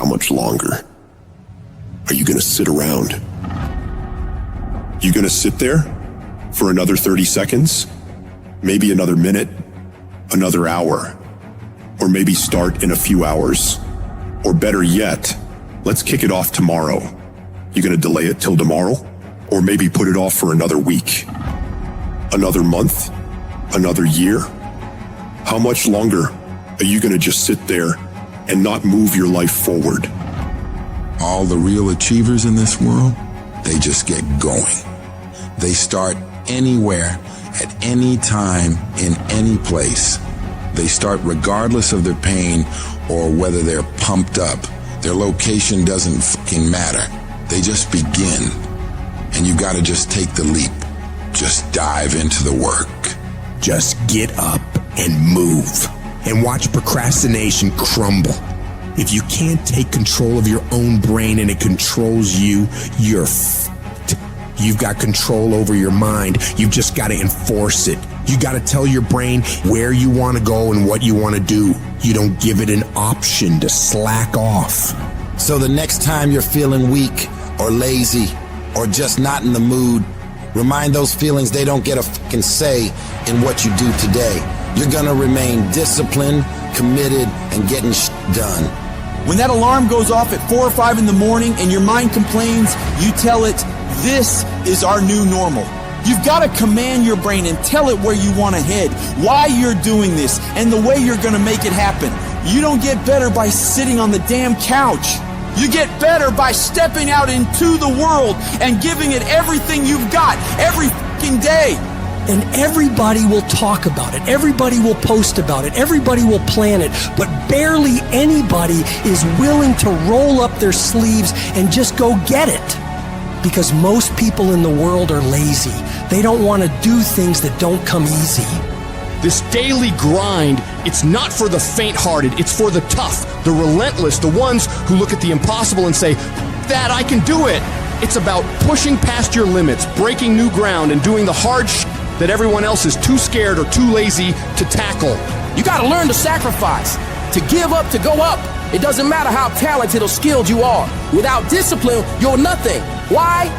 how much longer? Are you gonna sit around? You gonna sit there for another 30 seconds? Maybe another minute? Another hour? Or maybe start in a few hours? Or better yet, let's kick it off tomorrow. You gonna delay it till tomorrow? Or maybe put it off for another week? Another month? Another year? How much longer are you gonna just sit there and not move your life forward? All the real achievers in this world, they just get going. They start anywhere, at any time, in any place. They start regardless of their pain or whether they're pumped up. Their location doesn't fucking matter. They just begin. And you gotta just take the leap. Just dive into the work. Just get up and move. And watch procrastination crumble. If you can't take control of your own brain and it controls you, you're f***ed. You've got control over your mind. You've just got to enforce it. You got to tell your brain where you want to go and what you want to do. You don't give it an option to slack off. So the next time you're feeling weak or lazy or just not in the mood, remind those feelings they don't get a fucking say in what you do today. You're gonna remain disciplined, committed, and getting shit done. When that alarm goes off at 4 or 5 in the morning and your mind complains, you tell it, this is our new normal. You've got to command your brain and tell it where you want to head, why you're doing this, and the way you're going to make it happen. You don't get better by sitting on the damn couch. You get better by stepping out into the world and giving it everything you've got every fucking day. And everybody will talk about it. Everybody will post about it. Everybody will plan it. But barely anybody is willing to roll up their sleeves and just go get it. Because most people in the world are lazy. They don't want to do things that don't come easy. This daily grind, it's not for the faint-hearted. It's for the tough, the relentless, the ones who look at the impossible and say, that I can do it. It's about pushing past your limits, breaking new ground, and doing the hard shit that everyone else is too scared or too lazy to tackle. You gotta learn to sacrifice, to give up, to go up. It doesn't matter how talented or skilled you are. Without discipline, you're nothing. Why?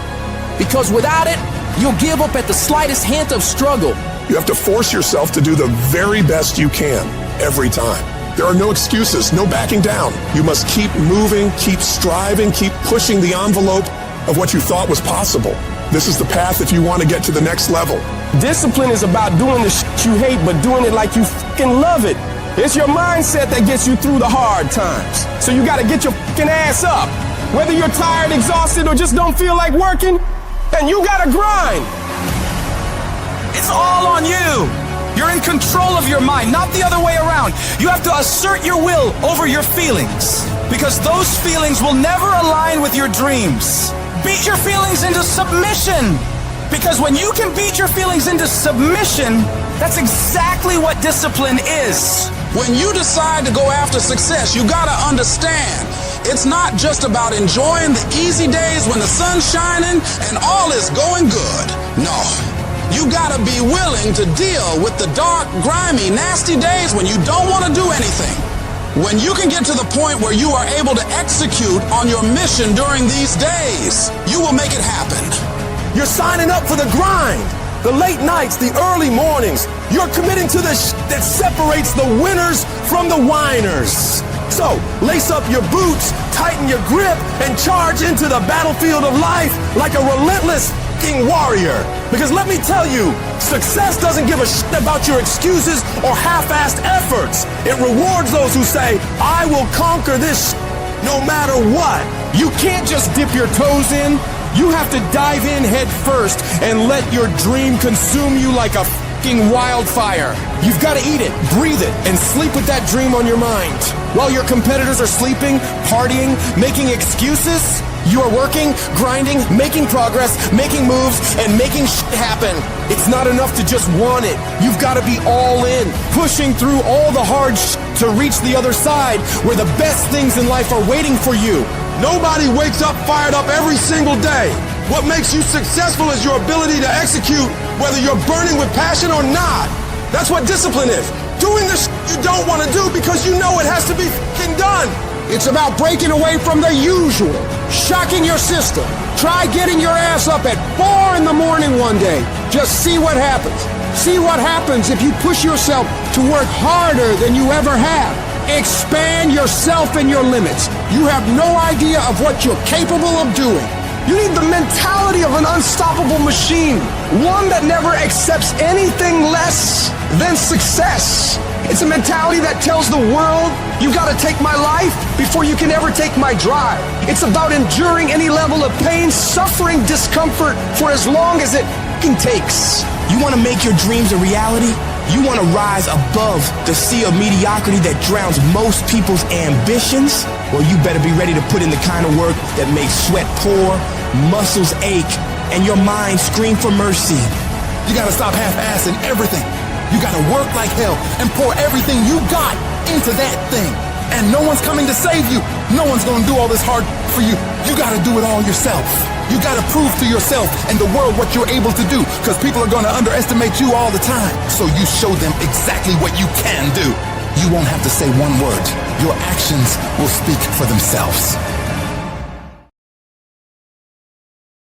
Because without it, you'll give up at the slightest hint of struggle. You have to force yourself to do the very best you can, every time. There are no excuses, no backing down. You must keep moving, keep striving, keep pushing the envelope of what you thought was possible. This is the path if you want to get to the next level. Discipline is about doing the shit you hate, but doing it like you fucking love it. It's your mindset that gets you through the hard times. So you gotta get your fucking ass up. Whether you're tired, exhausted, or just don't feel like working, then you gotta grind. It's all on you. You're in control of your mind, not the other way around. You have to assert your will over your feelings, because those feelings will never align with your dreams. Beat your feelings into submission, because when you can beat your feelings into submission, that's exactly what discipline is. When you decide to go after success, you gotta understand, it's not just about enjoying the easy days when the sun's shining and all is going good. No. You gotta be willing to deal with the dark, grimy, nasty days when you don't want to do anything. When you can get to the point where you are able to execute on your mission during these days, you will make it happen. You're signing up for the grind, the late nights, the early mornings. You're committing to the that separates the winners from the whiners. So, lace up your boots, tighten your grip, and charge into the battlefield of life like a relentless fucking warrior. Because let me tell you, success doesn't give a shit about your excuses or half-assed efforts. It rewards those who say, I will conquer this no matter what. You can't just dip your toes in. You have to dive in head first and let your dream consume you like a fucking wildfire. You've got to eat it, breathe it, and sleep with that dream on your mind. While your competitors are sleeping, partying, making excuses, you are working, grinding, making progress, making moves, and making shit happen. It's not enough to just want it. You've got to be all in, pushing through all the hard shit to reach the other side where the best things in life are waiting for you. Nobody wakes up fired up every single day. What makes you successful is your ability to execute, whether you're burning with passion or not. That's what discipline is. Doing the shit you don't want to do because you know it has to be fucking done. It's about breaking away from the usual, shocking your system. Try getting your ass up at 4 in the morning one day. Just see what happens. See what happens if you push yourself to work harder than you ever have. Expand yourself and your limits. You have no idea of what you're capable of doing. You need the mentality of an unstoppable machine, one that never accepts anything less than success. It's a mentality that tells the world, you gotta take my life before you can ever take my drive. It's about enduring any level of pain, suffering, discomfort for as long as it takes. You wanna make your dreams a reality? You wanna rise above the sea of mediocrity that drowns most people's ambitions? Well, you better be ready to put in the kind of work that makes sweat pour, muscles ache, and your mind scream for mercy. You gotta stop half-assing everything. You gotta work like hell and pour everything you got into that thing. And no one's coming to save you. No one's gonna do all this hard for you. You gotta do it all yourself. You gotta prove to yourself and the world what you're able to do, because people are gonna underestimate you all the time. So you show them exactly what you can do. You won't have to say one word. Your actions will speak for themselves.